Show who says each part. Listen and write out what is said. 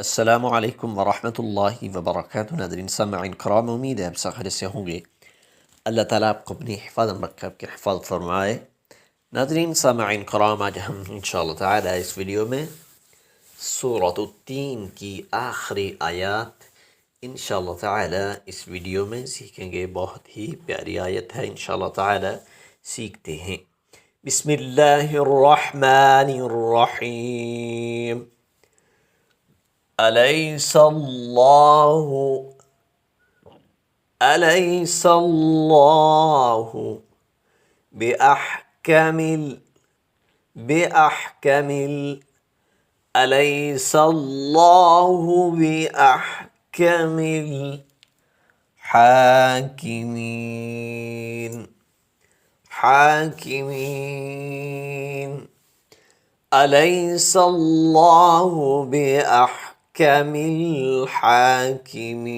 Speaker 1: अस्सलामुअलैकुम वरहमतुल्लाहि वबरकातुहू। नाज़रीन सामईन कराम, उम्मीद है आप सब खैरियत से होंगे। अल्लाह ताला आपको अपनी हिफाज़त में रखे, आपकी हिफाज़त फरमाए। नाज़रीन सामईन कराम, आज हम इंशाअल्लाह ताला इस वीडियो में सूरत तीन की आखिरी आयत इंशाअल्लाह ताला इस वीडियो में सीखेंगे। बहुत ही प्यारी आयत है, इंशाअल्लाह ताला सीखते हैं। बिस्मिल्लाहिर्रहमानिर्रहीम। अलैहिस्सलाहु अलैहिस्सलाहु बिअहकमिल बिअहकमिल अलैहिस्सलाहु बिअहकमिल हाकिमीन हाकिमीन अलैहिस्सलाहु बिअहकमिल हाकिमीन।